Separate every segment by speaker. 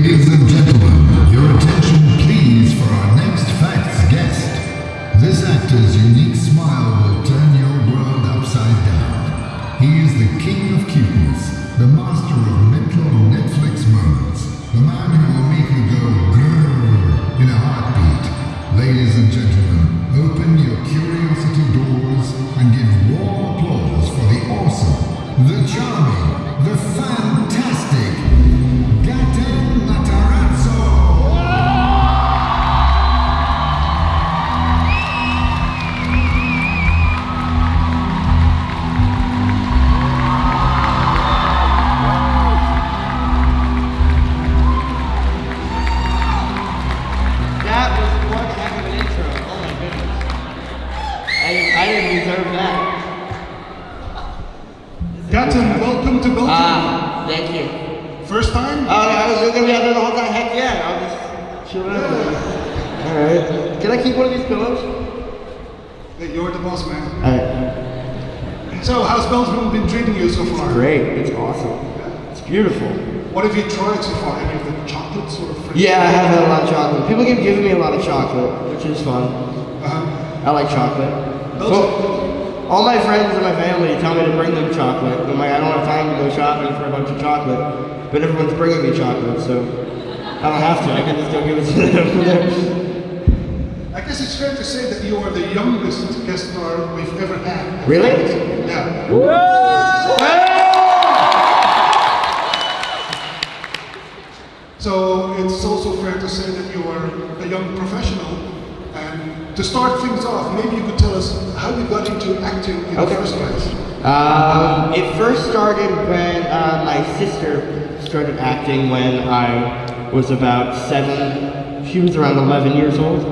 Speaker 1: Ladies and gentlemen, your attention please for our next facts guest. This actor's unique smile will turn your world upside down. He is the king of cuteness, the master of mental Netflix moments, the man who will make you go grrr in a heartbeat. Ladies and gentlemen, open your curiosity doors and give warm applause for the awesome, the charming, the fantastic Gaten Matarazzo!
Speaker 2: That was one heck of an intro. Oh my goodness. I didn't deserve that.
Speaker 3: Gaten, welcome to Belgium.
Speaker 2: Thank you.
Speaker 3: First time?
Speaker 2: I was gonna be out there the whole time. Heck yeah, I'll just chill out. Alright. Can I keep one of these pillows?
Speaker 3: Hey, you're the boss, man.
Speaker 2: Alright.
Speaker 3: So, how's Belgium been treating you so far?
Speaker 2: Great. It's awesome. It's beautiful.
Speaker 3: What have you tried so far? Any of the chocolates or fruits?
Speaker 2: Yeah, I have had a lot of chocolate. People keep giving me a lot of chocolate, which is fun. I like chocolate. Well, all my friends and my family tell me to bring them chocolate. I'm like, I don't have time to go shopping for a bunch of chocolate, but everyone's bringing me chocolate, so I don't have to. I can just go give it to them.
Speaker 3: I guess it's fair to say that you are the youngest guest star we've ever had.
Speaker 2: Really?
Speaker 3: Yeah. So it's also fair to say that you are a young professional. And to start things off, maybe you could tell us how you got into acting in the first place.
Speaker 2: It first started when my sister started acting when I was about 7. She was around 11 years old,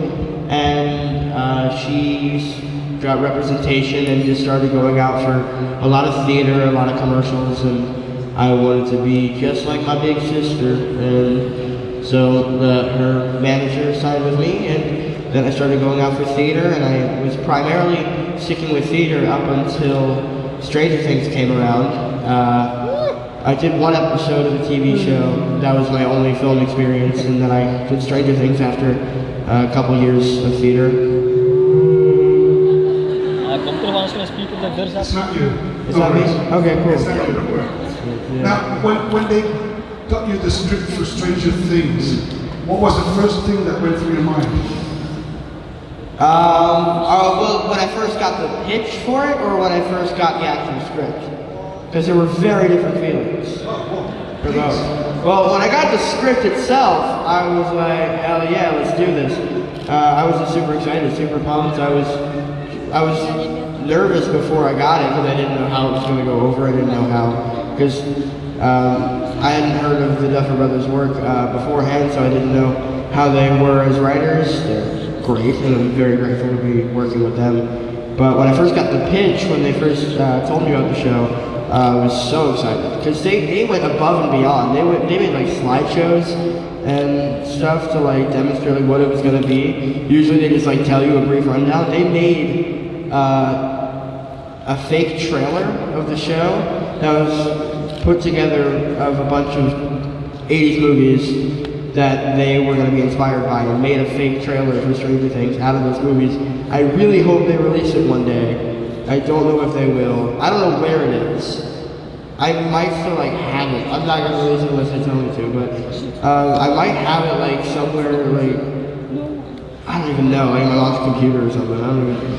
Speaker 2: and she got representation and just started going out for a lot of theater, a lot of commercials, and I wanted to be just like my big sister. And so her manager signed with me, and then I started going out for theater, and I was primarily sticking with theater up until Stranger Things came around. I did one episode of a TV show. That was my only film experience, and then I did Stranger Things after a couple years of theater.
Speaker 3: It's not you.
Speaker 2: Is that me? Okay, cool.
Speaker 3: It's not you, don't worry. Now, when they got you the script for Stranger Things, what was the first thing that went through your mind?
Speaker 2: Well, when I first got the pitch for it, or when I first got the actual script? Because there were very different feelings for those. Well, when I got the script itself, I was like, hell yeah, let's do this. I was just super excited, super pumped. I was nervous before I got it because I didn't know how it was going to go over. I didn't know how, because I hadn't heard of the Duffer Brothers' work beforehand, so I didn't know how they were as writers. They're great, and I'm very grateful to be working with them. But when I first got the pitch, when they first told me about the show, I was so excited because they went above and beyond. They made like slideshows and stuff to like demonstrate like what it was going to be. Usually they just like tell you a brief rundown. They made a fake trailer of the show that was put together of a bunch of 80s movies that they were going to be inspired by, and made a fake trailer for Stranger Things out of those movies. I really hope they release it one day. I don't know if they will. I don't know where it is. I might still like have it. I'm not going to release it unless they tell me to, but I might have it like somewhere like, I don't even know, like my mom's computer or something. I don't even.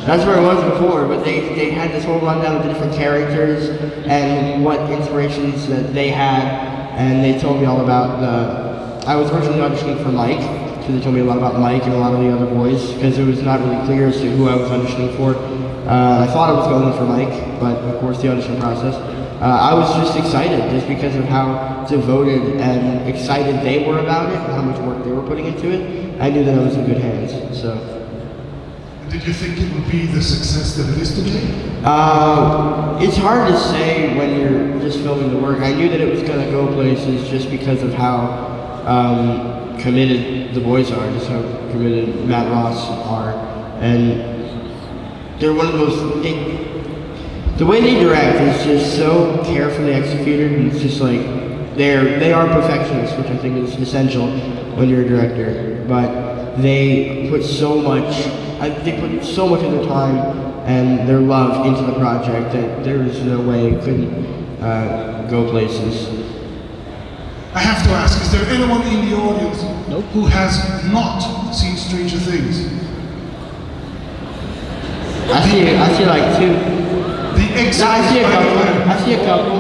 Speaker 2: That's where it was before, but they had this whole rundown of the different characters and what inspirations that they had, and they told me all about I was originally auditioning for Mike, because they told me a lot about Mike and a lot of the other boys, because it was not really clear as to who I was auditioning for. I thought I was going for Mike, but of course the audition process. I was just excited, just because of how devoted and excited they were about it, and how much work they were putting into it. I knew that I was in good hands, so.
Speaker 3: Did you think it would be the success that it is today?
Speaker 2: It's hard to say when you're just filming the work. I knew that it was going to go places just because of how committed the boys are, just how committed Matt and Ross are, and they're one of those. The way they direct is just so carefully executed, and it's just like they are perfectionists, which I think is essential when you're a director. But they put so much of their time and their love into the project that there is no way it couldn't go places.
Speaker 3: I have to ask, is there anyone in the audience who has not seen Stranger Things?
Speaker 2: I see like two.
Speaker 3: The exit.
Speaker 2: No, I see a couple.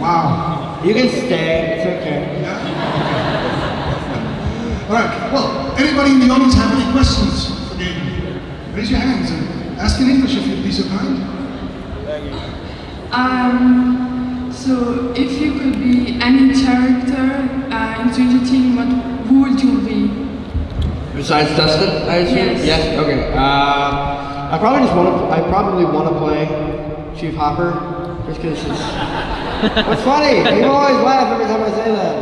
Speaker 3: Wow.
Speaker 2: You can stay, it's okay.
Speaker 3: Yeah. All right, well, anybody in the audience have any questions for Gaten? Raise your hands and ask in English if you'd be so kind.
Speaker 4: So if you could be any character in Stranger Things, who would you be?
Speaker 2: Besides Dustin, I assume?
Speaker 4: Yes.
Speaker 2: Okay. I probably want to play Chief Hopper, just because it's funny. People always laugh every time I say that.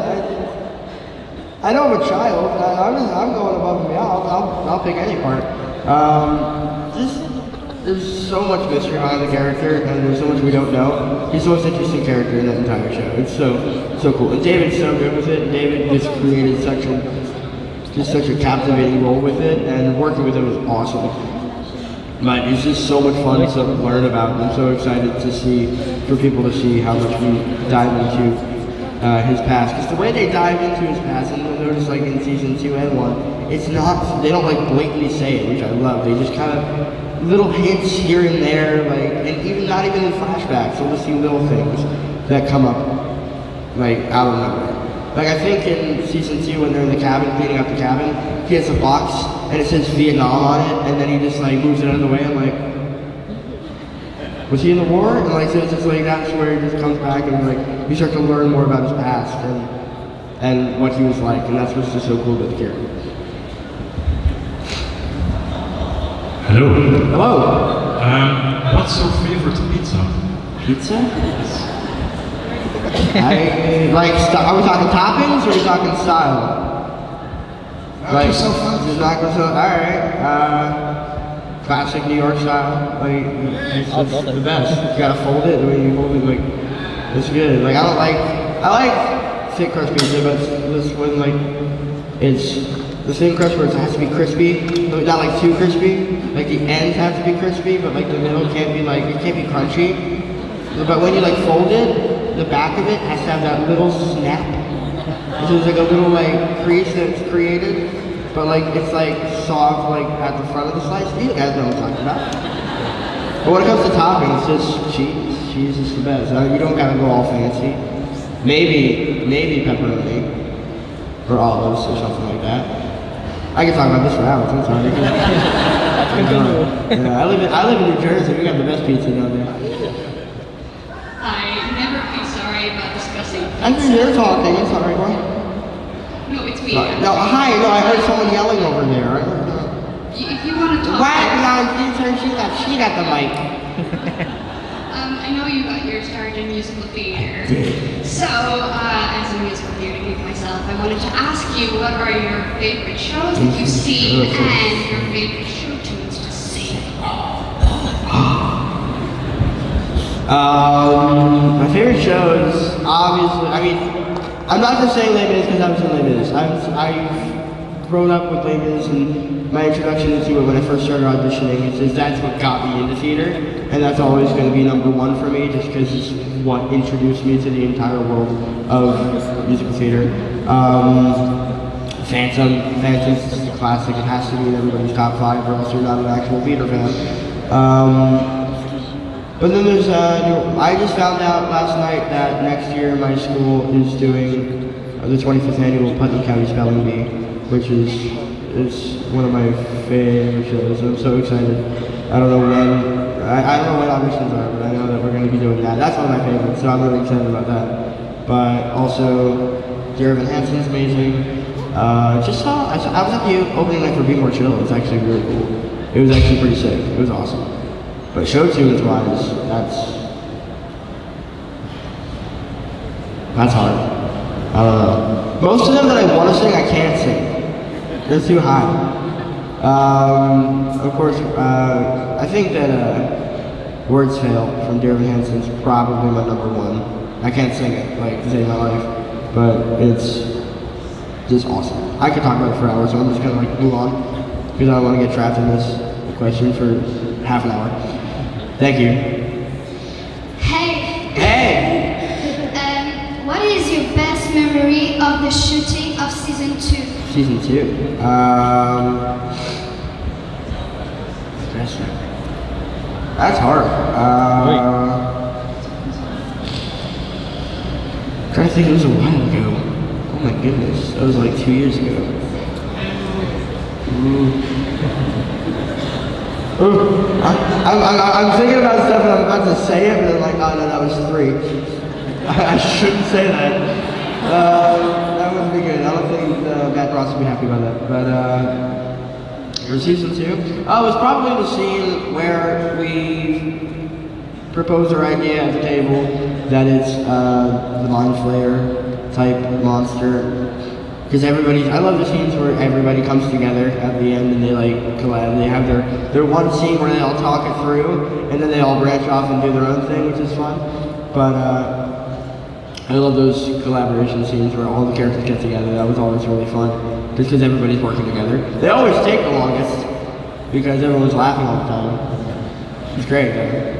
Speaker 2: I know I'm a child. I'm going above and beyond. I'll pick any part. There's so much mystery behind the character, and there's so much we don't know. He's the most interesting character in that entire show. It's so cool. And David's so good with it. David just created such a captivating role with it, and working with him was awesome. But it's just so much fun to learn about. I'm so excited for people to see how much we dive into his past. Because the way they dive into his past, and you'll notice like in season 2 and 1, they don't like blatantly say it, which I love. They just kind of little hints here and there, and even not even in flashbacks, you'll just see little things that come up, out of nowhere. Like I think in season 2 when they're in the cabin, cleaning up the cabin, he has a box and it says Vietnam on it, and then he just moves it out of the way. I'm like, was he in the war? And so it's just that's where he just comes back and you start to learn more about his past and what he was like, and that's what's just so cool about the character.
Speaker 5: Hello.
Speaker 2: Hello.
Speaker 5: What's your favorite pizza?
Speaker 2: Pizza? Are we talking toppings or are we talking style? Alright. Classic New York style. It's the best. You gotta fold it, the way you hold it, it's good. I like thick crust pizza, but this one, it's the thin crust where it has to be crispy, not too crispy. The ends have to be crispy, but the middle can't be it can't be crunchy. But when you fold it, the back of it has to have that little snap. So there's a little crease that's created, but it's soft at the front of the slice. You guys know what I'm talking about. But when it comes to toppings, just cheese. Cheese is the best. You don't gotta go all fancy. Maybe pepperoni or olives or something like that. I can talk about this for hours. I'm sorry. Yeah, I live in New Jersey. We got the best pizza down there.
Speaker 6: Hi, never be sorry about discussing pizza.
Speaker 2: I think you're talking. It's all right, what?
Speaker 6: No, it's me.
Speaker 2: No, hi. No, I heard someone yelling over there.
Speaker 6: If you want to talk.
Speaker 2: What? No, she got the mic.
Speaker 6: I know you got your start in musical theater. So, as a musical theater geek myself, I wanted to ask you what are your favorite shows that you've seen and your favorite show tunes to sing?
Speaker 2: My favorite shows, obviously, I'm not just saying Les Mis because I was in Les Mis. I've grown up with Les Mis, and my introduction into it when I first started auditioning is that's what got me into theater, and that's always going to be number one for me, just because it's what introduced me to the entire world of musical theater. Phantom's just a classic. It has to be in everybody's top 5, or else you're not an actual theater fan. But then there's, I just found out last night that next year my school is doing the 25th annual Putnam County Spelling Bee, which is one of my favorite shows. I'm so excited. I don't know when auditions are, but I know that we're going to be doing that. That's one of my favorites, so I'm really excited about that. But also, Dear Evan Hansen's amazing. I was at the opening night for Be More Chill. It's actually really cool. It was actually pretty sick. It was awesome. But show tunes wise, that's hard. I don't know. Most of them that I want to sing, I can't sing. They're too high. Of course, I think that Words Fail from Dear Evan Hansen is probably my number one. I can't sing it like to save my life, but it's just awesome. I could talk about it for hours, so I'm just gonna like move on because I don't want to get trapped in this question for half an hour. Thank you.
Speaker 6: Hey.
Speaker 2: Hey.
Speaker 6: What is your best memory of the shooting of season 2?
Speaker 2: Season 2. Best memory. That's hard. I'm trying to think, it was a while ago. Oh my goodness, that was like 2 years ago. I'm thinking about stuff and I'm about to say it, but I'm like, oh no, that was 3. I shouldn't say that. That wouldn't be good. I don't think Matt Ross would be happy about that. But for season 2, oh, it was probably the scene where we proposed our idea at the table that it's the Mind Flayer type monster. Because I love the scenes where everybody comes together at the end and they like collab. They have their one scene where they all talk it through and then they all branch off and do their own thing, which is fun. But I love those collaboration scenes where all the characters get together. That was always really fun. Just because everybody's working together. They always take the longest because everyone's laughing all the time. It's great though.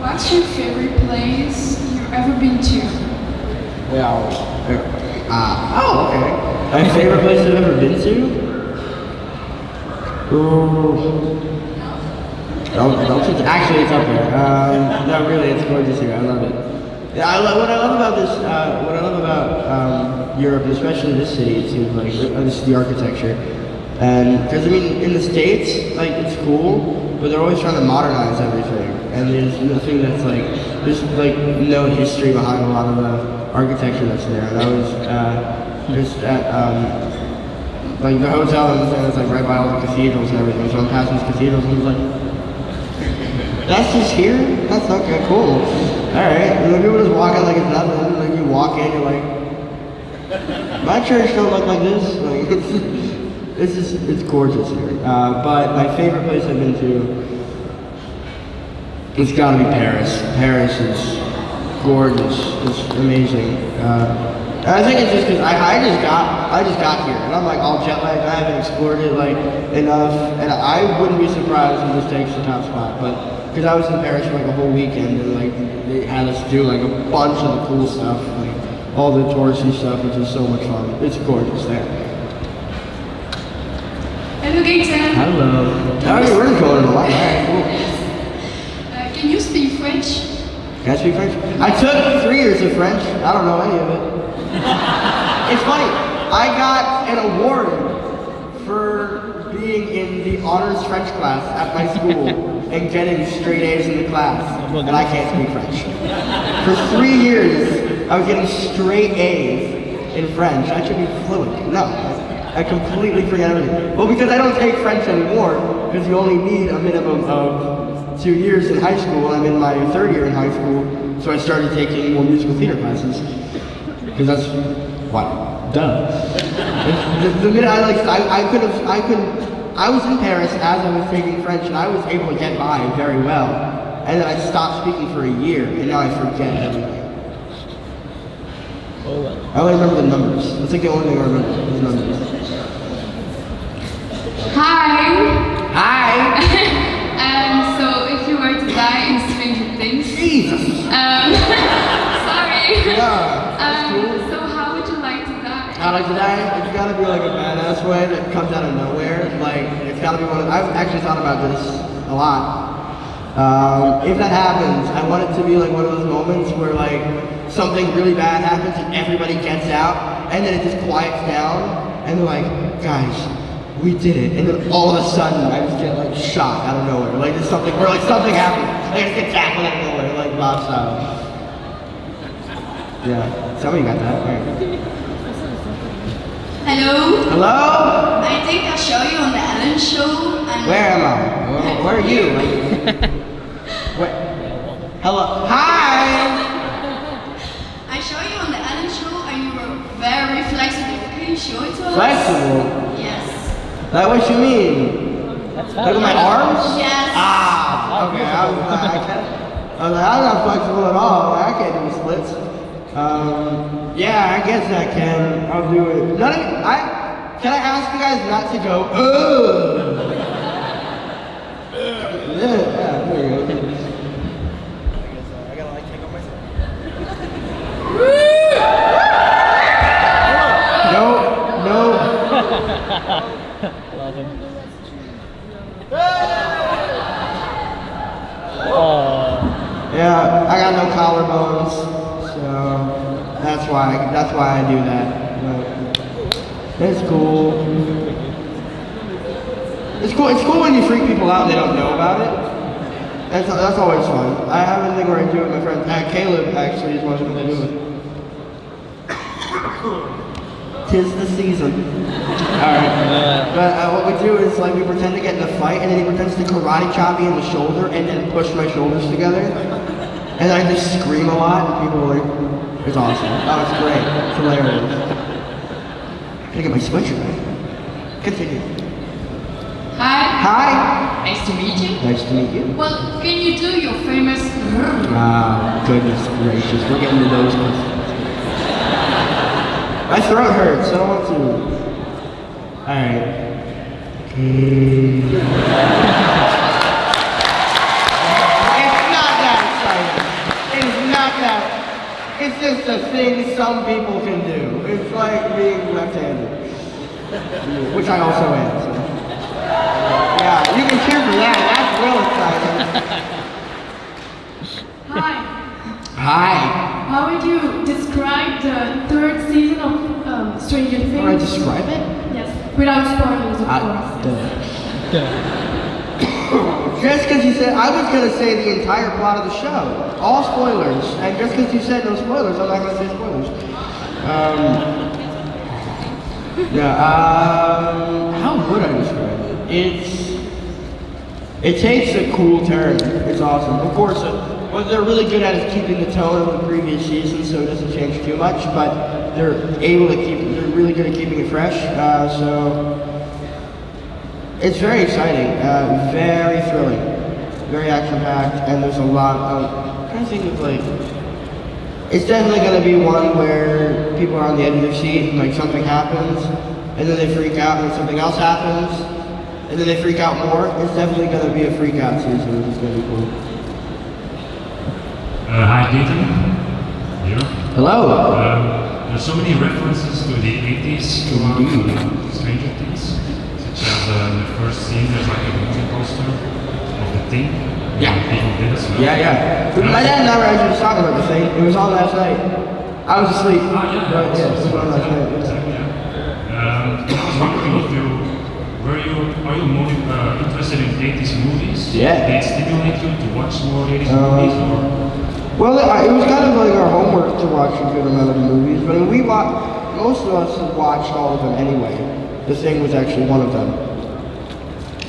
Speaker 4: What's your favorite place you've ever been to?
Speaker 2: Oh, okay. My favorite place I've ever been to? Actually, it's up there. No, really, it's gorgeous here. I love it. Yeah, what I love about this, what I love about Europe, especially this city, it seems like, this is the architecture. And, because I mean, in the States, like, it's cool, but they're always trying to modernize everything. And there's nothing that's like, there's like no history behind a lot of the architecture that's there. And I was just at, like the hotel and it's like right by all the cathedrals and everything. So I'm passing these cathedrals and I was like, that's just here? That's okay, cool. Alright, and then people just walking like it's nothing. And like you walk in, you're like, my church don't look like this. Like, it's gorgeous here. But my favorite place I've been to, it's gotta be Paris. Paris is gorgeous. It's amazing. And I think it's just because I just got here, and I'm like all jet lagged. I haven't explored it like enough, and I wouldn't be surprised if this takes the top spot. But because I was in Paris for like a whole weekend, and like they had us do like a bunch of the cool stuff, like all the touristy stuff, which is so much fun. It's gorgeous there.
Speaker 4: Hello, Gaten.
Speaker 2: Hello. Alright, we're going a lot. Alright, cool.
Speaker 4: Can you speak French?
Speaker 2: Can I speak French? I took 3 years of French. I don't know any of it. It's funny. I got an award for being in the honors French class at my school and getting straight A's in the class. And I can't speak French. For 3 years, I was getting straight A's in French. I should be fluent. No. I completely forget everything. Well, because I don't take French anymore, because you only need a minimum of 2 years in high school. I'm in my 3rd year in high school, so I started taking more musical theater classes. Because that's what? Duh. The minute I was in Paris as I was taking French, and I was able to get by very well. And then I stopped speaking for a year, and now I forget everything. I only remember the numbers. That's like the only thing I remember, the numbers.
Speaker 4: Hi.
Speaker 2: Hi!
Speaker 4: So if you were to die in Stranger Things,
Speaker 2: Jesus!
Speaker 4: sorry.
Speaker 2: Yeah,
Speaker 4: So how would you like to die?
Speaker 2: I'd like to die. It's gotta be like a badass way that comes out of nowhere. Like, it's gotta be one of, I've actually thought about this a lot. If that happens, I want it to be like one of those moments where like something really bad happens and everybody gets out and then it just quiets down and they're like, guys, we did it. And then all of a sudden I just get like shot out of nowhere. Like it's something where like something happens. Like I just get tackled out of nowhere, like Bob style. Yeah, somebody got that. Right.
Speaker 6: Hello?
Speaker 2: Hello?
Speaker 6: I think I'll show you on the Ellen show. And
Speaker 2: Where am I? Where are you? Where? Hello? Hi!
Speaker 6: I show you on the Ellen show and you were very flexible. Can you show it to us?
Speaker 2: Flexible?
Speaker 6: Yes.
Speaker 2: That what you mean? Look at my arms?
Speaker 6: Yes.
Speaker 2: Ah, okay. I I was like, I'm not flexible at all. I can't do splits. Yeah, I guess I can. I'll do it. Can I ask you guys not to go, ugh? Yeah, there you go. I gotta like take on myself. No.
Speaker 7: Love him.
Speaker 2: Yeah, I got no collarbones, so that's why I do that. But it's cool. It's cool when you freak people out and they don't know about it. That's always fun. I have a thing where I do it with my friend Caleb actually is one of them that do it. 'Tis the season. Alright. But what we do is like we pretend to get in a fight and then he pretends to karate chop me in the shoulder and then push my shoulders together. And I just scream a lot and people are like, it's awesome. Oh, it's great. It's hilarious. Gotta get my switcher right. Continue.
Speaker 4: Hi.
Speaker 2: Hi.
Speaker 4: Nice to meet you.
Speaker 2: Nice to meet you.
Speaker 4: Well, can you do your famous?
Speaker 2: Goodness gracious. We're getting to those ones. My throat hurts. I don't want to. Alright. It's not that exciting. It's not that. It's just a thing some people can do. It's like being left-handed. Which I also am. So. Yeah, you can cheer for that. That's real exciting.
Speaker 4: Hi.
Speaker 2: Hi.
Speaker 4: How would you describe the third season of Stranger Things?
Speaker 2: How do I describe it?
Speaker 4: Yes, without spoilers, of course.
Speaker 2: Just because you said, I was going to say the entire plot of the show. All spoilers. And just because you said no spoilers, I'm not going to say spoilers. How would I describe it? It takes a cool turn. It's awesome. Of course, what they're really good at is keeping the tone of the previous season so it doesn't change too much, but they're really good at keeping it fresh. So it's very exciting, very thrilling, very action-packed, and there's a lot of, I'm trying to think of like, it's definitely going to be one where people are on the edge of their seat and like something happens, and then they freak out and something else happens, and then they freak out more. It's definitely going to be a freak out season, which is going to be cool.
Speaker 5: Hi, Gaten. Here.
Speaker 2: Hello.
Speaker 5: There's so many references to the 80s throughout Stranger Things, such as in the first scene, there's like a movie poster of the Thing.
Speaker 2: Yeah.
Speaker 5: People did as well.
Speaker 2: Yeah. My dad and I were actually just talking about the Thing. It was on last night. I was asleep.
Speaker 5: Yeah.
Speaker 2: But, yeah, it was on last night.
Speaker 5: Exactly, yeah. I was wondering if are you more interested in 80s movies?
Speaker 2: Yeah.
Speaker 5: Did they stimulate you to watch more 80s movies? Or?
Speaker 2: Well, it was kind of like our homework to watch a good amount of movies, but most of us have watched all of them anyway. The Thing was actually one of them.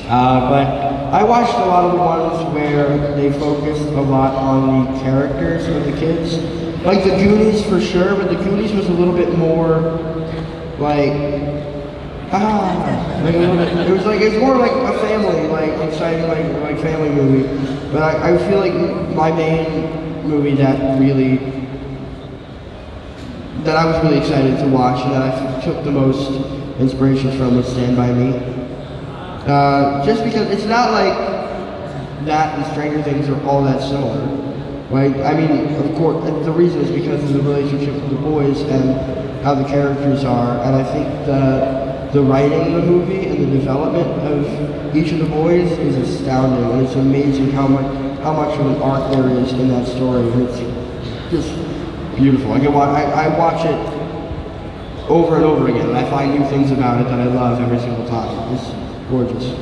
Speaker 2: But I watched a lot of the ones where they focused a lot on the characters of the kids. Like the Goonies for sure, but the Goonies was a little bit more like a little bit, it was more like a family, like exciting, like family movie. But I feel like my main movie that I was really excited to watch and that I took the most inspiration from was Stand By Me. Just because it's not like that and Stranger Things are all that similar. Right? I mean, of course, the reason is because of the relationship with the boys and how the characters are, and I think the writing in the movie and the development of each of the boys is astounding, and it's amazing how much of an arc there is in that story. It's just beautiful. I watch it over and over again, and I find new things about it that I love every single time. It's gorgeous.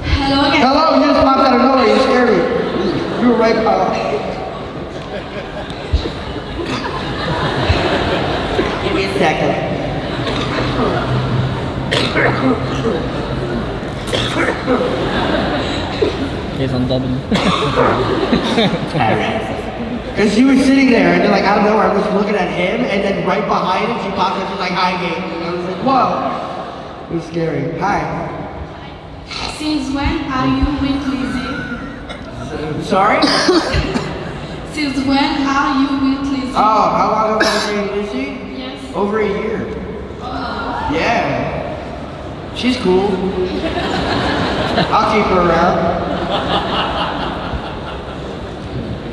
Speaker 6: Hello again.
Speaker 2: Hello, you just popped out of nowhere. You scared me. You were right behind. Give me a second.
Speaker 7: He's on dubbing.
Speaker 2: Because she was sitting there, and then like out of nowhere, I was looking at him, and then right behind him, she popped up. She's like, "Hi, Gaten." And I was like, "Whoa!" It was scary. Hi.
Speaker 6: Since when are you with Lizzie?
Speaker 2: Sorry?
Speaker 4: Since when are you with Lizzie?
Speaker 2: Oh, how long have I been dating Lizzie?
Speaker 4: Yes.
Speaker 2: Over a year. Yeah. She's cool. I'll keep her around.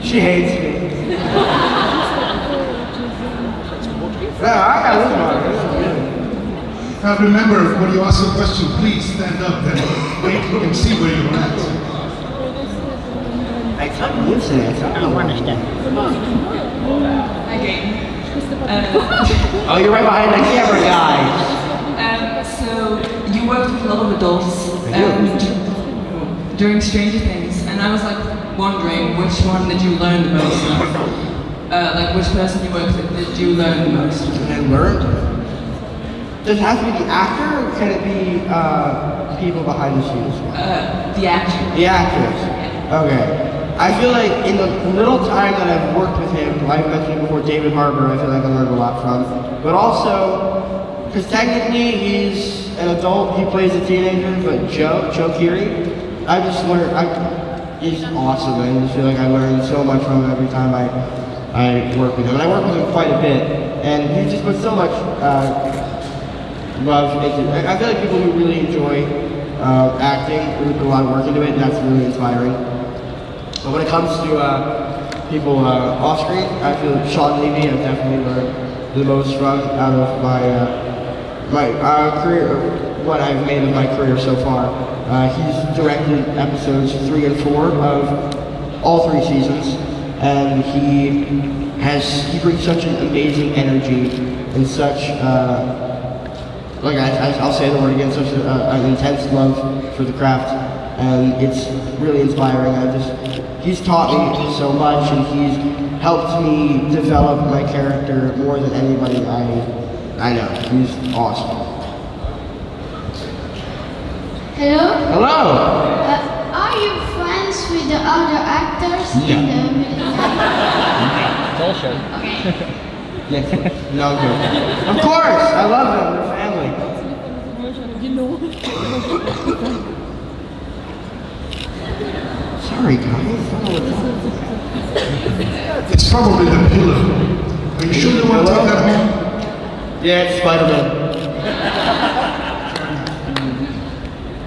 Speaker 2: She hates me. No, I got this one. This is good.
Speaker 3: Now remember, when you ask a question, please stand up and wait, you can see where you're at.
Speaker 2: I can't listen. I don't understand.
Speaker 8: Again.
Speaker 2: Oh, you're right behind the camera, guys.
Speaker 8: So you worked with a lot of adults during Stranger Things, and I was like wondering which one did you learn the most from? Like which person you worked with did you learn the most?
Speaker 2: I learned. Does it have to be the actor, or can it be people behind the scenes?
Speaker 8: The actor.
Speaker 2: The actors. Okay. I feel like in the little time that I've worked with him, like I mentioned before, David Harbour, I feel like I learned a lot from. But also, because technically he's an adult, he plays a teenager, but Joe Keery, I just learned, he's awesome. I just feel like I learned so much from him every time I work with him. And I work with him quite a bit, and he just puts so much love into it. I feel like people who really enjoy acting, really put a lot of work into it, and that's really inspiring. But when it comes to people off screen, I feel like Sean Levy I've definitely learned the most from out of my career, what I've made of my career so far. He's directed episodes 3 and 4 of all 3 seasons, and he brings such an amazing energy and such like I'll say the word again, such an intense love for the craft, and it's really inspiring. He's taught me so much, and he's helped me develop my character more than anybody I know. He's awesome.
Speaker 9: Hello?
Speaker 2: Hello!
Speaker 9: Are you friends with the other actors in the
Speaker 7: Bullshit.
Speaker 9: Okay.
Speaker 2: Yes. No, I'm good. Of course! I love them. They're family. Sorry, guys. I don't know what's up.
Speaker 3: It's probably the pillow. Are you sure you want to take that home?
Speaker 2: Yeah, it's Spider-Man.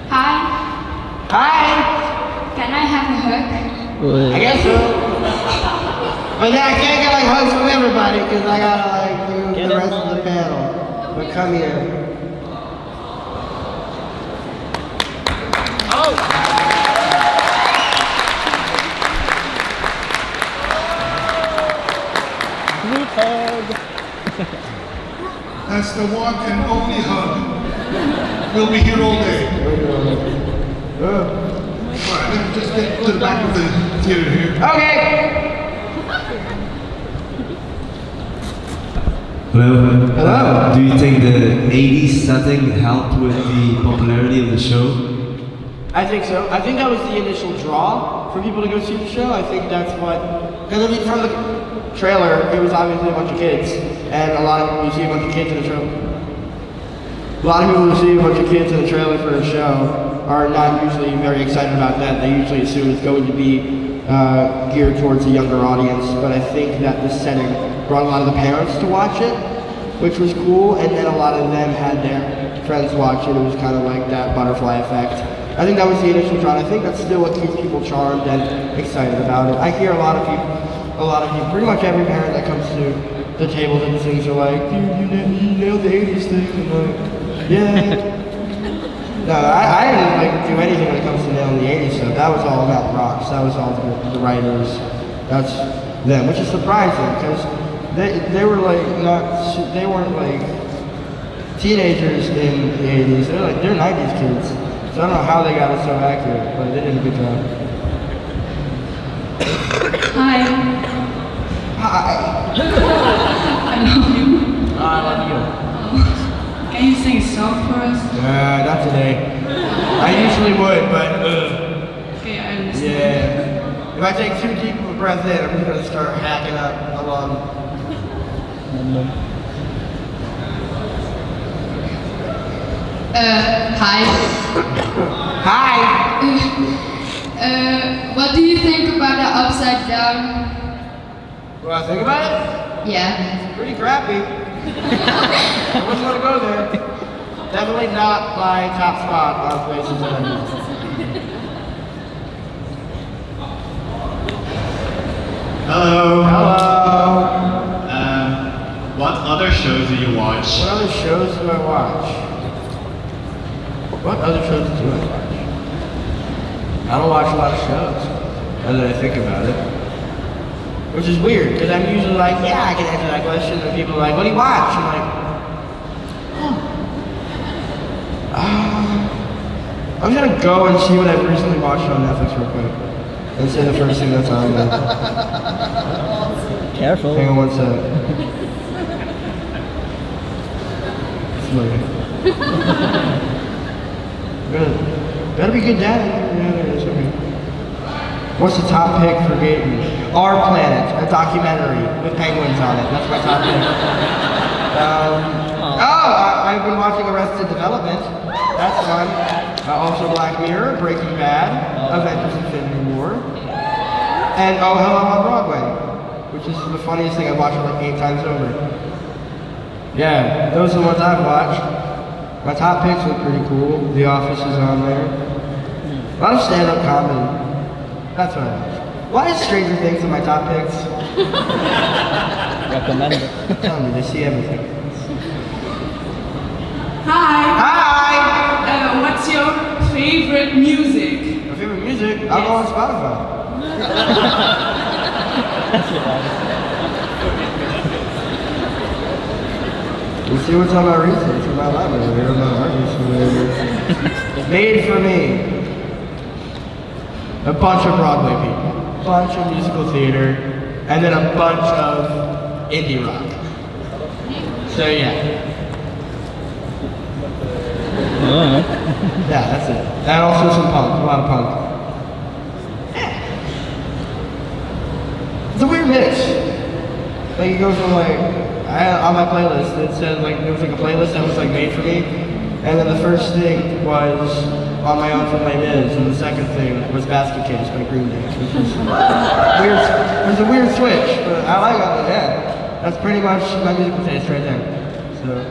Speaker 9: Hi,
Speaker 2: Hi!
Speaker 9: can I have a hug?
Speaker 2: I guess so. But then I can't get like hugs from everybody because I gotta like do the rest of the panel. But come here. Oh!
Speaker 7: Group hug.
Speaker 3: That's the one and only hug. We'll be here all day. Alright, let me just get to the back of the theater here.
Speaker 2: Okay!
Speaker 10: Hello.
Speaker 2: Hello.
Speaker 10: Do you think the 80s setting helped with the popularity of the show?
Speaker 2: I think so. I think that was the initial draw for people to go see the show. I think that's what, because I mean from the trailer, it was obviously a bunch of kids, and a lot of people who see a bunch of kids in the show. A lot of people who see a bunch of kids in the trailer for a show are not usually very excited about that. They usually assume it's going to be geared towards a younger audience, but I think that the setting brought a lot of the parents to watch it, which was cool, and then a lot of them had their friends watch it. It was kind of like that butterfly effect. I think that was the initial draw. I think that's still what keeps people charmed and excited about it. I hear a lot of people, pretty much every parent that comes to the table and things are like, dude, you nailed the 80s thing. I'm like, yeah. No, I didn't like do anything when it comes to nailing the 80s stuff. That was all about rocks. That was all the writers. That's them, which is surprising because they were like they weren't like teenagers in the 80s. They're 90s kids. So I don't know how they got it so accurate, but they did a good job.
Speaker 8: Hi.
Speaker 2: Hi.
Speaker 8: I love you.
Speaker 2: I love you.
Speaker 8: Can you sing a song for us?
Speaker 2: Not today. I usually would, but
Speaker 8: Okay, I understand.
Speaker 2: yeah. If I take too deep of a breath in, I'm just gonna start hacking up along.
Speaker 6: Hi.
Speaker 2: Hi.
Speaker 4: What do you think about the upside down?
Speaker 2: What do I think about it?
Speaker 4: Yeah.
Speaker 2: Pretty crappy. I wouldn't want to go there. Definitely not my top spot on places that I know.
Speaker 11: Hello.
Speaker 2: Hello.
Speaker 11: What other shows do you watch?
Speaker 2: What other shows do I watch? What other shows do I watch? I don't watch a lot of shows. Now that I think about it. Which is weird, because I'm usually like, yeah, I can answer that question. And people are like, what do you watch? I'm like, I'm just gonna go and see what I've recently watched on Netflix real quick. And say the first thing that's on there.
Speaker 7: Careful.
Speaker 2: Hang on one sec. It's loading. Better be good dad. Yeah, there it is. Okay. What's the top pick for Gaten? Our Planet, a documentary with penguins on it. That's my top pick. I've been watching Arrested Development. That's fun. Also Black Mirror, Breaking Bad, Avengers Infinity War, and Oh Hello on Broadway, which is the funniest thing I've watched like 8 times over. Yeah, those are the ones I've watched. My top picks look pretty cool. The Office is on there. A lot of stand-up comedy. That's what I watch. Why is Stranger Things in my top picks?
Speaker 7: Recommend it.
Speaker 2: Tell me, they see everything.
Speaker 8: Hi.
Speaker 2: Hi!
Speaker 8: What's your favorite music?
Speaker 2: My favorite music? I'll go on Spotify. We'll see what's on my research for my library. Here are my artists. Made for me. A bunch of Broadway people. A bunch of musical theater. And then a bunch of indie rock. So yeah. Yeah, that's it. And also some punk, a lot of punk. It's a weird mix. Like it goes from like, on my playlist, it said like, there was like a playlist that was like made for me. And then the first thing was On My Own from Les Mis, and the second thing was Basket Case by Green Day. Which was weird. It was a weird switch, but I like it, yeah. That's pretty much my musical taste right there. So.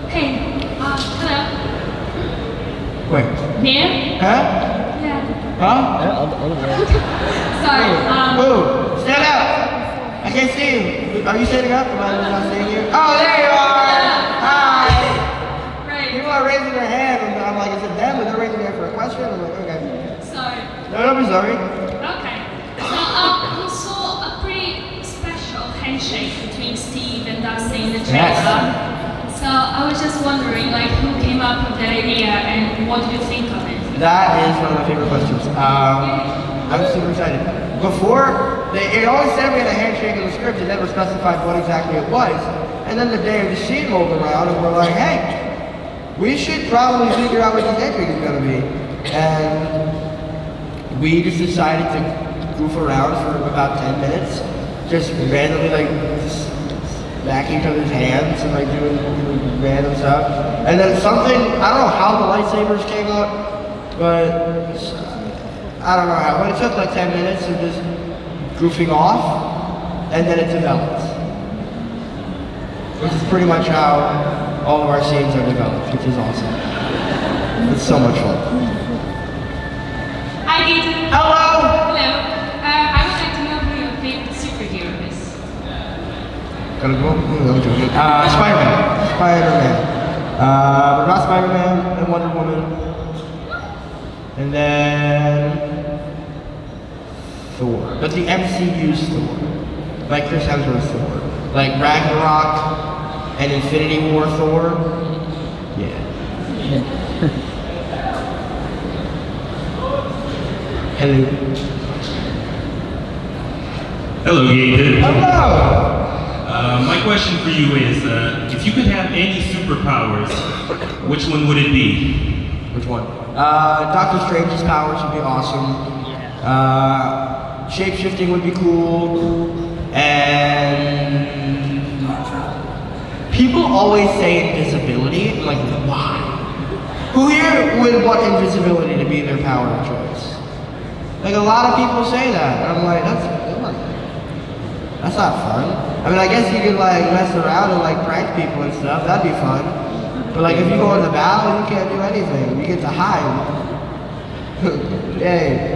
Speaker 6: Hey, hello.
Speaker 2: Wait.
Speaker 6: Neil?
Speaker 2: Huh?
Speaker 6: Yeah.
Speaker 2: Huh?
Speaker 7: Yeah, all the way.
Speaker 6: Sorry,
Speaker 2: Ooh, stand up! I can't see you. Are you standing up? Am I not seeing you? Oh, there you are! Hi!
Speaker 6: Right.
Speaker 2: People are raising their hand, and I'm like, is it them? And they're raising their hand for a question? I'm like, okay.
Speaker 6: Sorry.
Speaker 2: No, don't be sorry.
Speaker 6: Okay. So, we saw a pretty special handshake between Steve and Dusty in the trailer. So, I was just wondering, like, who came up with that idea and what do you think of it?
Speaker 2: That is one of my favorite questions. I'm super excited. Before, it always said we had a handshake in the script. It never specified what exactly it was. And then the day of the scene rolled around, and we're like, hey, we should probably figure out what the handshake is going to be. And we just decided to goof around for about 10 minutes, just randomly like smacking each other's hands and like doing random stuff. And then something, I don't know how the lightsabers came up, but I don't know how, but it took like 10 minutes of just goofing off, and then it developed. Which is pretty much how all of our scenes are developed, which is awesome. It's so much fun.
Speaker 6: Hi, Gaten.
Speaker 2: Hello!
Speaker 6: Hello. I would like to know who your favorite superhero is.
Speaker 2: Gotta go? I'm joking. Spider-Man. Spider-Man. But not Spider-Man and Wonder Woman. And then Thor. But the MCU's Thor. Like Chris Hemsworth's Thor. Like Ragnarok and Infinity War Thor. Yeah. Hello.
Speaker 5: Hello, Gaten.
Speaker 2: Hello!
Speaker 5: My question for you is, if you could have any superpowers, which one would it be?
Speaker 2: Which one? Doctor Strange's powers would be awesome. Shape-shifting would be cool. And people always say invisibility. I'm like, why? Who here would want invisibility to be their power of choice? Like a lot of people say that. And I'm like, that's not fun. I mean, I guess you could like mess around and like prank people and stuff. That'd be fun. But like if you go into battle, you can't do anything. You get to hide. Yay.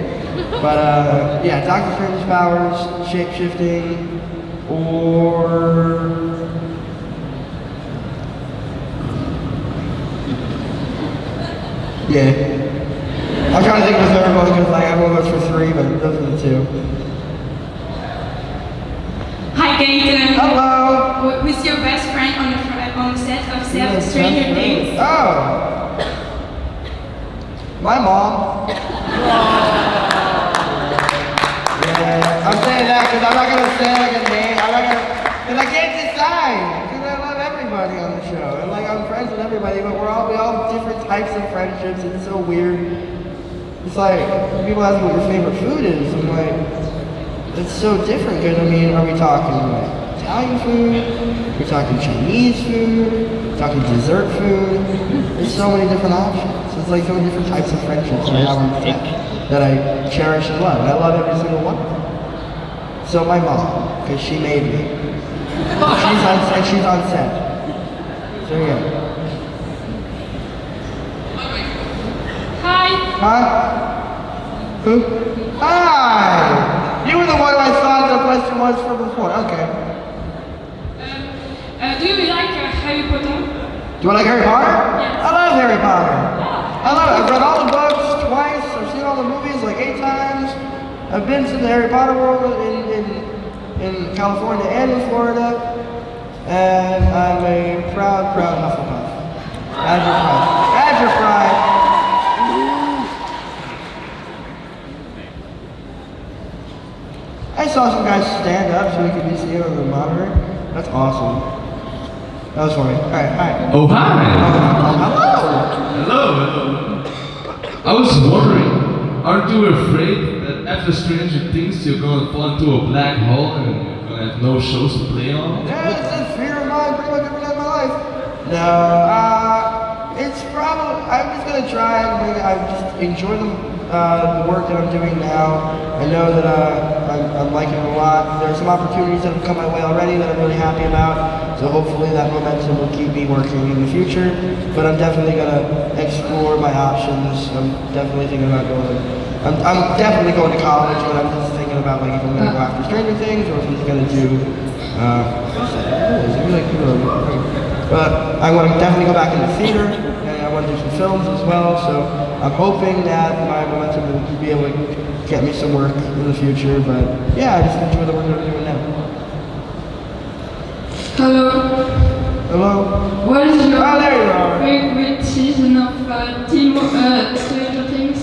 Speaker 2: But yeah, Doctor Strange's powers, shape-shifting, or yeah. I'm trying to think of a third one because like everyone goes for 3, but those are the 2.
Speaker 12: Hi, Gaten.
Speaker 2: Hello.
Speaker 12: Who's your best friend on the set of Stranger Things?
Speaker 2: Oh. My mom. Yeah, I'm saying that because I'm not going to say like a name. I'm not going to, because I can't decide. Because I love everybody on the show. And like I'm friends with everybody, but we all have different types of friendships. And it's so weird. It's like, people ask me what your favorite food is. I'm like, it's so different because I mean, are we talking like Italian food? We're talking Chinese food? We're talking dessert food? There's so many different options. It's like so many different types of friendships I have on set that I cherish and love. And I love every single one. So my mom, because she made me. She's on set. So there you go.
Speaker 12: Hi.
Speaker 2: Hi? Who? Hi! You were the one I thought the question was for before. Okay.
Speaker 12: Do you like Harry Potter?
Speaker 2: Do you like Harry Potter?
Speaker 12: Yes.
Speaker 2: I love Harry Potter. I love it. I've read all the books twice. I've seen all the movies like 8 times. I've been to the Harry Potter world in California and in Florida. And I'm a proud Hufflepuff. Add your pride. Add your pride. I saw some guys stand up so we could be seen on the monitor. That's awesome. That was funny. Alright, hi.
Speaker 13: Oh, hi!
Speaker 2: Hello!
Speaker 13: Hello, hello. I was wondering, aren't you afraid that after Stranger Things you're gonna fall into a black hole and you're gonna have no shows to play on?
Speaker 2: Yeah, it's a fear of mine pretty much every day of my life. No, it's probably, I'm just gonna try and I just enjoy the work that I'm doing now. I know that I'm liking it a lot. There are some opportunities that have come my way already that I'm really happy about. So hopefully that momentum will keep me working in the future. But I'm definitely gonna explore my options. I'm definitely thinking about going. I'm definitely going to college, but I'm just thinking about like if I'm gonna go after Stranger Things or if I'm just gonna do. But I want to definitely go back into theater, and I want to do some films as well. So I'm hoping that my momentum will be able to get me some work in the future. But yeah, I just enjoy the work that I'm doing now.
Speaker 4: Hello.
Speaker 2: Hello.
Speaker 4: What is your
Speaker 2: there you are.
Speaker 4: favorite season of Stranger Things?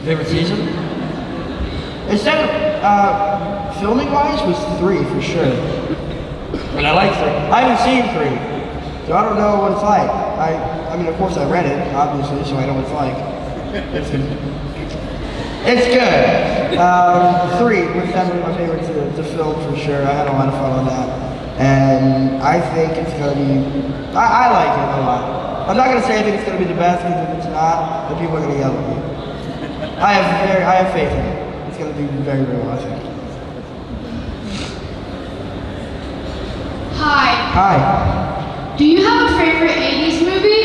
Speaker 2: Favorite season? Instead of filming wise was 3 for sure. And I like 3. I haven't seen 3. So I don't know what it's like. I mean, of course I read it, obviously, so I know what it's like. It's good. It's good. 3 was definitely my favorite to film for sure. I had a lot of fun on that. And I think it's going to be, I like it a lot. I'm not going to say I think it's going to be the best, because if it's not, then people are going to yell at me. I have faith in it. It's going to do very, very well, I think.
Speaker 9: Hi.
Speaker 2: Hi.
Speaker 9: Do you have a favorite 80s movie?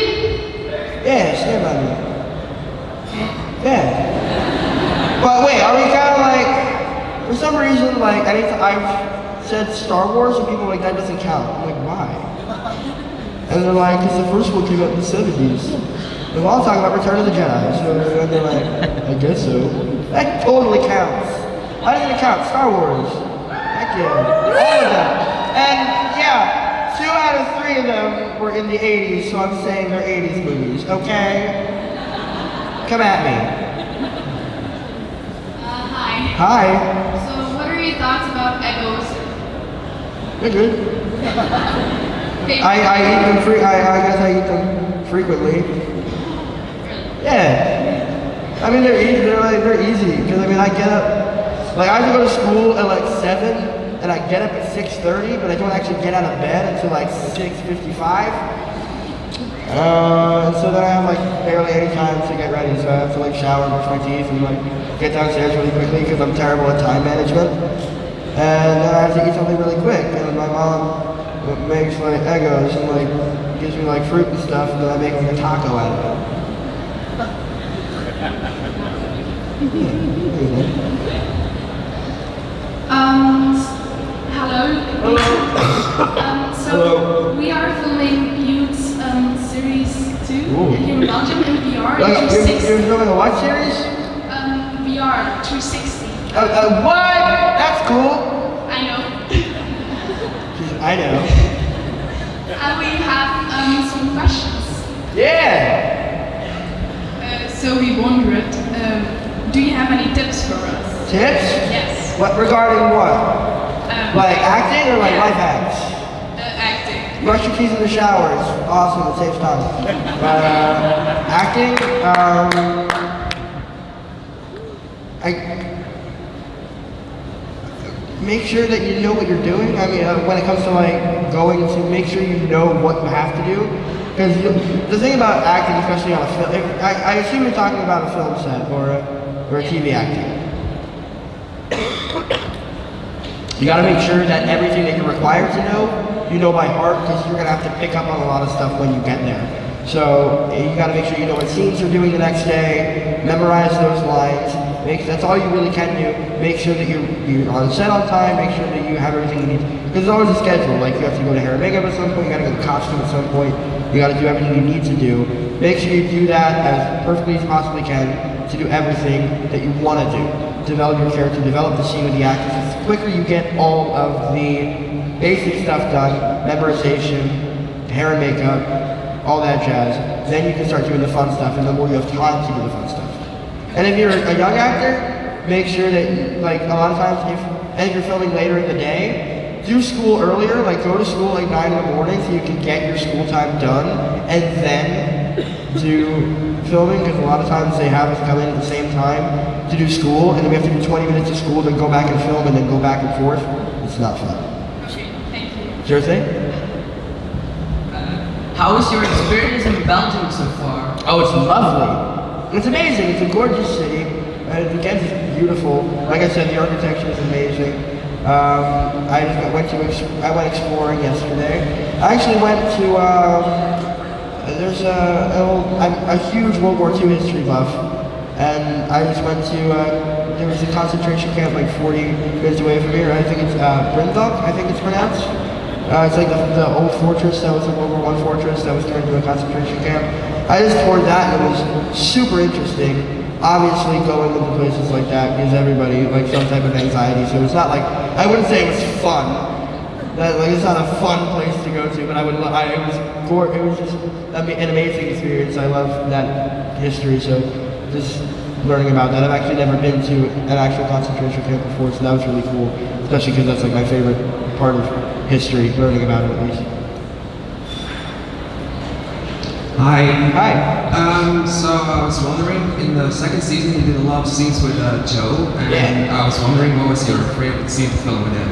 Speaker 2: Yeah, Stand By Me. Yeah. But wait, are we kind of like, for some reason, like, I've said Star Wars and people are like, that doesn't count. I'm like, why? And they're like, because the first one came out in the 70s. And we're all talking about Return of the Jedi. So and they're like, I guess so. That totally counts. Why doesn't it count? Star Wars. Heck yeah. All of them. And yeah. 2 out of 3 of them were in the 80s, so I'm saying they're 80s movies, okay? Come at me.
Speaker 6: Hi.
Speaker 2: Hi.
Speaker 6: So, what are your thoughts about Eggos?
Speaker 2: They're good. I eat them I guess I eat them frequently. Yeah. I mean, they're easy, because I mean, I get up, like I have to go to school at like 7, and I get up at 6:30, but I don't actually get out of bed until like 6:55. So then I have like barely any time to get ready, so I have to like shower, brush my teeth, and like get downstairs really quickly because I'm terrible at time management. And then I have to eat something really quick, and my mom makes like Eggos and like gives me like fruit and stuff, and then I make like a taco out of it.
Speaker 12: Hello. So
Speaker 2: Hello.
Speaker 12: we are filming Youth's series 2 here in Belgium in VR.
Speaker 2: Like,
Speaker 12: 360.
Speaker 2: you're filming a what series?
Speaker 12: VR 360.
Speaker 2: What? That's cool.
Speaker 12: I know.
Speaker 2: I know.
Speaker 12: And we have some questions.
Speaker 2: Yeah.
Speaker 12: So we wondered, do you have any tips for us?
Speaker 2: Tips?
Speaker 12: Yes.
Speaker 2: What regarding what? Like acting or like
Speaker 12: yeah.
Speaker 2: life hacks?
Speaker 12: Acting.
Speaker 2: Brush your teeth in the shower. It's awesome. It saves time. Acting. Make sure that you know what you're doing. I mean, when it comes to like going to, make sure you know what you have to do. Because the thing about acting, especially on a film, I assume you're talking about a film set or a TV acting. You got to make sure that everything that you're required to know, you know by heart, because you're going to have to pick up on a lot of stuff when you get there. So you got to make sure you know what scenes you're doing the next day, memorize those lines. That's all you really can do. Make sure that you're on set on time, make sure that you have everything you need. Because there's always a schedule, like you have to go to hair and makeup at some point, you got to go to costume at some point, you got to do everything you need to do. Make sure you do that as perfectly as you possibly can to do everything that you want to do. Develop your character, develop the scene with the actors. The quicker you get all of the basic stuff done, memorization, hair and makeup, all that jazz, then you can start doing the fun stuff, and the more you have time to do the fun stuff. And if you're a young actor, make sure that, like, a lot of times, if you're filming later in the day, do school earlier, like go to school like 9 in the morning so you can get your school time done, and then do filming, because a lot of times they have us come in at the same time to do school, and then we have to do 20 minutes of school, then go back and film, and then go back and forth. It's not fun.
Speaker 12: Okay, thank you.
Speaker 2: Is there a thing?
Speaker 8: How was your experience in Belgium so far?
Speaker 2: Oh, it's lovely. It's amazing. It's a gorgeous city. And again, it's beautiful. Like I said, the architecture is amazing. I went exploring yesterday. I actually went to there's I'm a huge World War II history buff, and I just went to there was a concentration camp like 40 minutes away from here. I think it's Brindok, I think it's pronounced. It's like the old fortress that was a World War I fortress that was turned into a concentration camp. I just toured that, and it was super interesting. Obviously, going into places like that gives everybody like some type of anxiety. So it's not like, I wouldn't say it was fun. Like it's not a fun place to go to, but it was just an amazing experience. I love that history. So just learning about that. I've actually never been to an actual concentration camp before, so that was really cool. Especially because that's like my favorite part of history, learning about it at least.
Speaker 10: Hi.
Speaker 2: Hi.
Speaker 10: So I was wondering, in the second season you did a lot of scenes with Joe, and
Speaker 2: Yeah.
Speaker 10: I was wondering what was your favorite scene to film with him?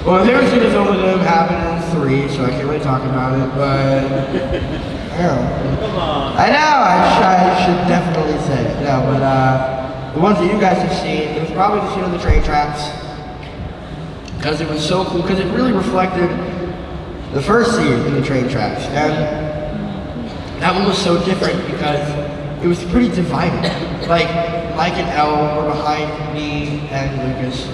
Speaker 2: Well, my favorite scene to film with him happened in 3, so I can't really talk about it, but I don't know.
Speaker 7: Come on.
Speaker 2: I know, I should definitely say it. No, but the ones that you guys have seen, it was probably the scene on the train tracks. Because it was so cool, because it really reflected the first scene in the train tracks. And that one was so different because it was pretty divided. Like, Mike and Elle were behind me and Lucas,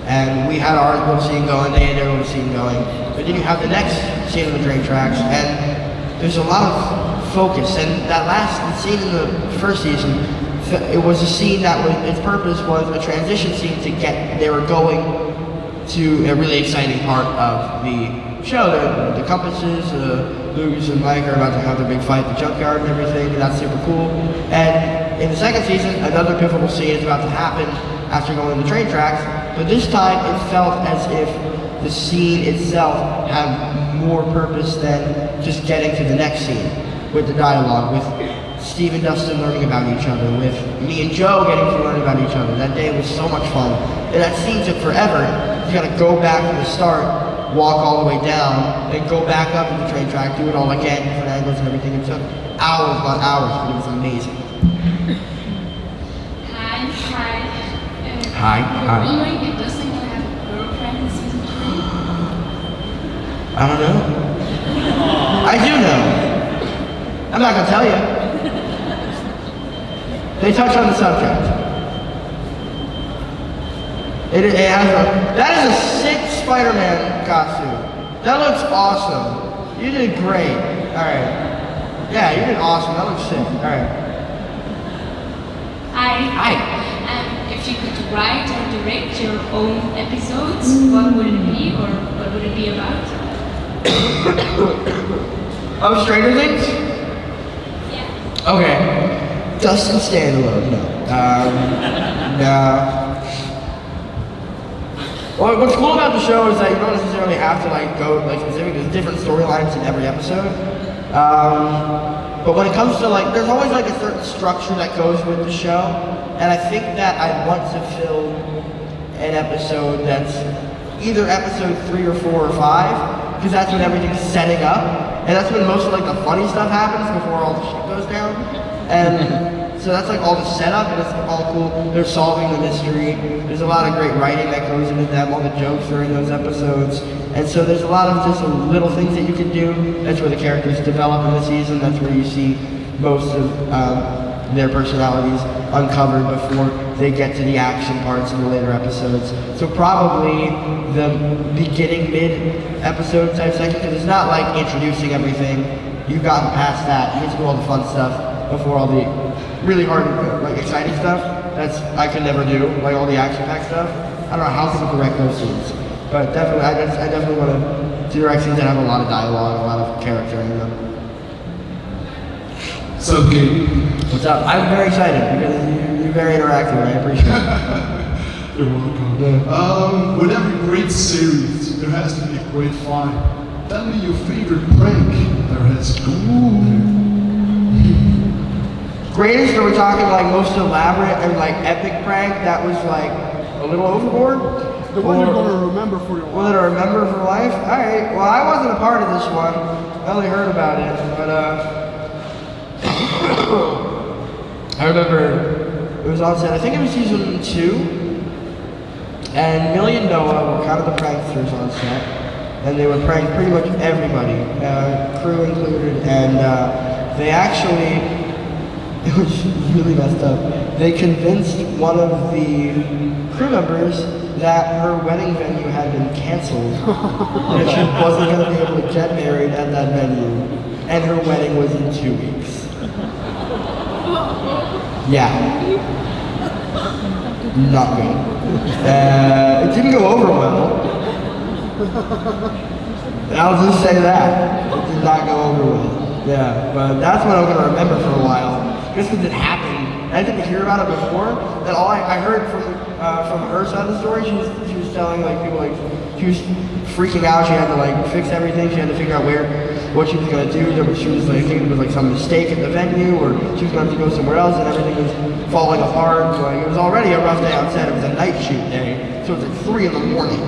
Speaker 2: and we had our little scene going, they had their little scene going. But then you have the next scene on the train tracks, and there's a lot of focus. And that last scene in the first season, it was a scene that its purpose was a transition scene to get, they were going to a really exciting part of the show. The compasses, Lucas and Mike are about to have their big fight at the junkyard and everything, and that's super cool. And in the second season, another pivotal scene is about to happen after going to the train tracks, but this time it felt as if the scene itself had more purpose than just getting to the next scene with the dialogue, with Steve and Dustin learning about each other, with me and Joe getting to learn about each other. That day was so much fun. And that scene took forever. You gotta go back to the start walk all the way down, then go back up to the train track, do it all again, different angles and everything. It took hours upon hours, but it was amazing.
Speaker 6: Hi.
Speaker 2: Hi.
Speaker 6: I'm wondering if this thing will have a girlfriend in season 3?
Speaker 2: I don't know. I do know. I'm not gonna tell you. They touch on the subject. It has that is a sick Spider-Man costume. That looks awesome. You did great. Alright. Yeah, you did awesome. That looks sick. Alright.
Speaker 6: Hi. If you could write and direct your own episodes, what would it be or what would it be about?
Speaker 2: Of Stranger Things?
Speaker 6: Yeah.
Speaker 2: Okay. Dustin standalone. No. No. Well, what's cool about the show is that you don't necessarily have to like go like specific. There's different storylines in every episode. But when it comes to like, there's always like a certain structure that goes with the show, and I think that I want to film an episode that's either episode 3 or 4 or 5, because that's when everything's setting up, and that's when most of like the funny stuff happens before all the shit goes down, and so that's like all the setup, and it's all cool. They're solving the mystery. There's a lot of great writing that goes into them, all the jokes during those episodes. And so there's a lot of just little things that you can do. That's where the characters develop in the season. That's where you see most of their personalities uncovered before they get to the action parts in the later episodes. So probably the beginning, mid-episode type section, because it's not like introducing everything. You've gotten past that. You get to do all the fun stuff before all the really hard, like exciting stuff. I could never do, like all the action-packed stuff. I don't know how people direct those scenes. But definitely, I definitely want to direct scenes that have a lot of dialogue, a lot of character in them.
Speaker 3: So, Gaten.
Speaker 2: What's up? I'm very excited because you're very interactive and I appreciate it.
Speaker 3: You're welcome.
Speaker 2: Yeah.
Speaker 3: With every great series, there has to be a great fight. Tell me your favorite prank there has been.
Speaker 2: Greatest, are we talking like most elaborate and like epic prank that was like a little overboard?
Speaker 14: The one you're going to remember for your life.
Speaker 2: One that I remember for life? Alright, well I wasn't a part of this one. I only heard about it, but I remember it was on set, I think it was season 2, and Millie and Noah were kind of the pranksters on set, and they would prank pretty much everybody, crew included, and they actually, it was really messed up. They convinced one of the crew members that her wedding venue had been canceled, that she wasn't going to be able to get married at that venue, and her wedding was in 2 weeks. Yeah. Not good. It didn't go over well. I'll just say that. It did not go over well. Yeah, but that's what I'm going to remember for a while. Just because it happened. I didn't hear about it before. That all I heard from her side of the story, she was telling like people like she was freaking out. She had to like fix everything. She had to figure out what she was gonna do. She was like thinking it was like some mistake at the venue, or she was gonna have to go somewhere else, and everything was falling apart. Like it was already a rough day on set. It was a night shoot day, so it was like 3 in the morning.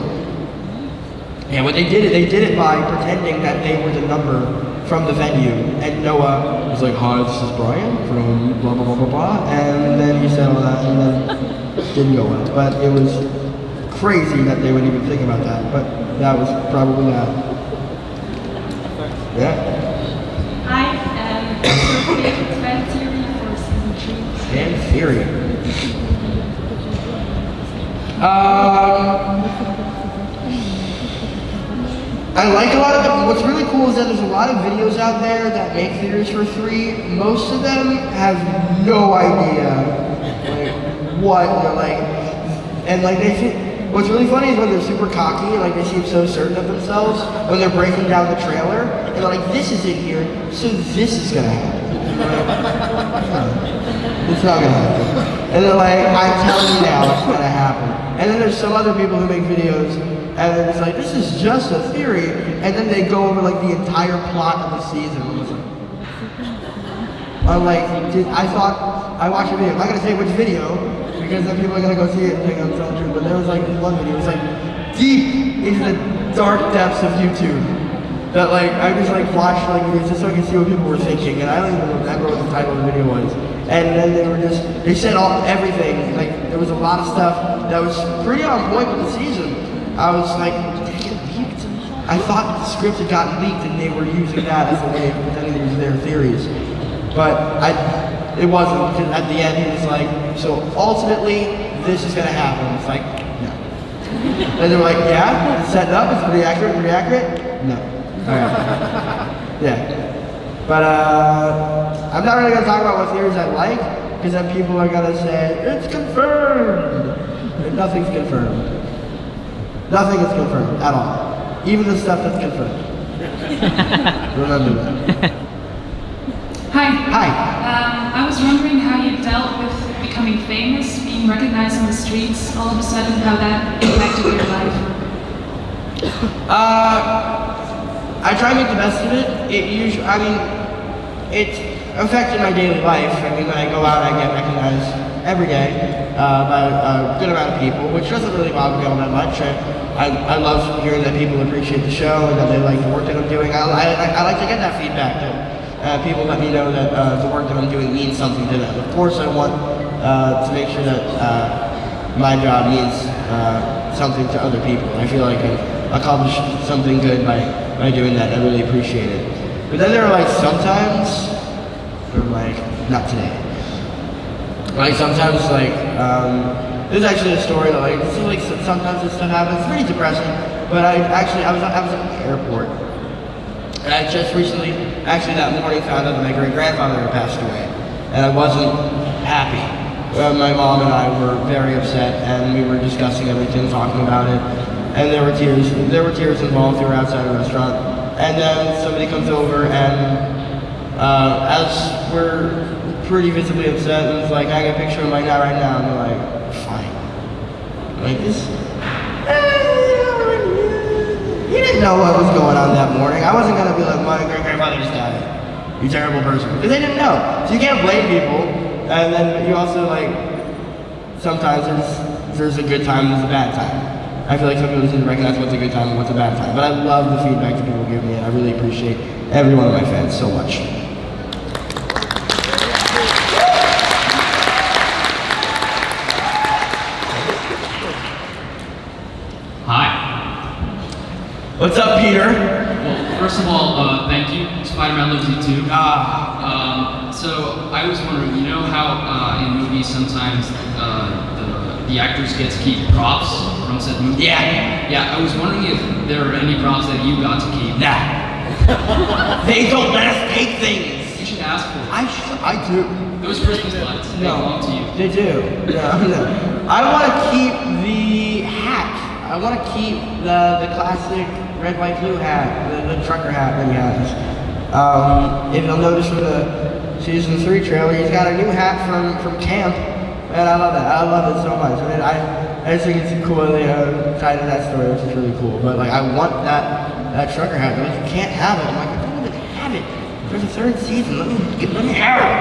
Speaker 2: And what they did it by pretending that they were the number from the venue, and Noah was like, "Hi, this is Brian from blah blah blah blah blah," and then he said all that, and then it didn't go well. But it was crazy that they would even think about that. But that was probably that. Yeah.
Speaker 6: Hi, what's your favorite fan theory for season 3?
Speaker 2: Fan theory. I like a lot of them. What's really cool is that there's a lot of videos out there that make theories for 3. Most of them have no idea like what they're like, and like they think. What's really funny is when they're super cocky and like they seem so certain of themselves when they're breaking down the trailer and they're like, "This is in here, so this is gonna happen." It's not gonna happen. And they're like, "I'm telling you now, it's gonna happen." And then there's some other people who make videos and then it's like, "This is just a theory," and then they go over like the entire plot of the season. I'm like, I watched a video. I'm not gonna say which video because then people are gonna go see it and think I'm telling the truth. But there was like this one video. It was like deep into the dark depths of YouTube. That like, I just like watched like videos just so I could see what people were thinking, and I don't even remember what the title of the video was. And then they said everything, like there was a lot of stuff that was pretty on point with the season. I was like, did it get leaked? I thought the script had gotten leaked and they were using that as a way of pretending it was their theories. But it wasn't, because at the end he was like, so ultimately, this is gonna happen. It's like, no. And they're like, yeah, it's set up, it's pretty accurate? No. Alright. Yeah. But I'm not really gonna talk about what theories I like, because then people are gonna say, it's confirmed! And nothing's confirmed. Nothing is confirmed at all. Even the stuff that's confirmed. Remember that.
Speaker 12: Hi.
Speaker 2: Hi.
Speaker 12: I was wondering how you dealt with becoming famous, being recognized on the streets, all of a sudden, how that impacted your life.
Speaker 2: I try to make the best of it. It affected my daily life. I mean, when I go out, I get recognized every day by a good amount of people, which doesn't really bother me all that much. I love hearing that people appreciate the show and that they like the work that I'm doing. I like to get that feedback, that people let me know that the work that I'm doing means something to them. Of course, I want to make sure that my job means something to other people. I feel like I've accomplished something good by doing that. I really appreciate it. But then there are like sometimes, or like, not today. Like sometimes like, there's actually a story that like, this is like sometimes this stuff happens. It's pretty depressing. But I was at the airport. And I just recently, actually that morning, found out that my great-grandfather had passed away. And I wasn't happy. My mom and I were very upset, and we were discussing everything, talking about it. And there were tears involved. We were outside a restaurant. And then somebody comes over, and as we're pretty visibly upset, and it's like, I got a picture of my dad right now, and they're like, fine. Like this. He didn't know what was going on that morning. I wasn't gonna be like, my great-grandfather just died. You terrible person. Because they didn't know. So you can't blame people. And then you also like, sometimes there's a good time and there's a bad time. I feel like some people just need to recognize what's a good time and what's a bad time. But I love the feedback that people give me, and I really appreciate every one of my fans so much.
Speaker 15: Hi.
Speaker 2: What's up, Peter?
Speaker 15: Well, first of all, thank you. Spider-Man loves you too. So I was wondering, you know how in movies sometimes the actors get to keep props from said movie?
Speaker 2: Yeah.
Speaker 15: Yeah, I was wondering if there are any props that you got to keep.
Speaker 2: Nah. They don't let us take things.
Speaker 15: You should ask for it.
Speaker 2: I do.
Speaker 15: Those Christmas lights, they belong to you.
Speaker 2: They do. No. I want to keep the hat. I want to keep the classic red, white, blue hat, the trucker hat that he has. If you'll notice from the season 3 trailer, he's got a new hat from camp, and I love that. I love it so much. I mean, I just think it's cool that they tied to that story, which is really cool. But like, I want that trucker hat. They're like, you can't have it. I'm like, I don't want to have it. There's a 3rd season. Let me have it.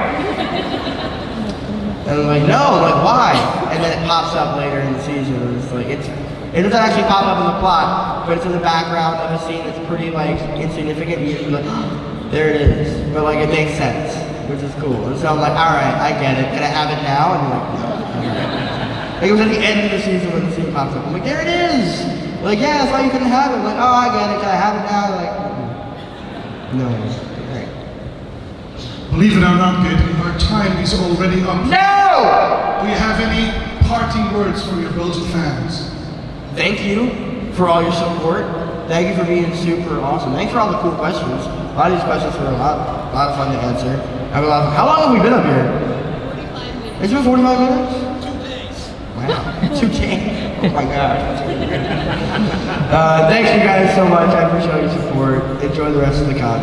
Speaker 2: And I'm like, no. I'm like, why? And then it pops up later in the season, and it's like, it doesn't actually pop up in the plot, but it's in the background of a scene that's pretty like insignificant. And you're like, oh, there it is. But like, it makes sense, which is cool. And so I'm like, all right, I get it. Can I have it now? And you're like, no. Like it was at the end of the season when the scene pops up. I'm like, there it is. Like, yeah, that's why you couldn't have it. I'm like, oh, I get it. Can I have it now? They're like, no. Great.
Speaker 3: Believe it or not, Gaten, our time is already up.
Speaker 2: No!
Speaker 3: Do you have any parting words for your Belgian fans?
Speaker 2: Thank you for all your support. Thank you for being super awesome. Thanks for all the cool questions. A lot of these questions were a lot of fun to answer. I have a lot of, how long have we been up here? 45 minutes. It's been 45 minutes? 2 days. Wow. 2 days. Oh my god. Thanks you guys so much. I appreciate your support. Enjoy the rest of the con.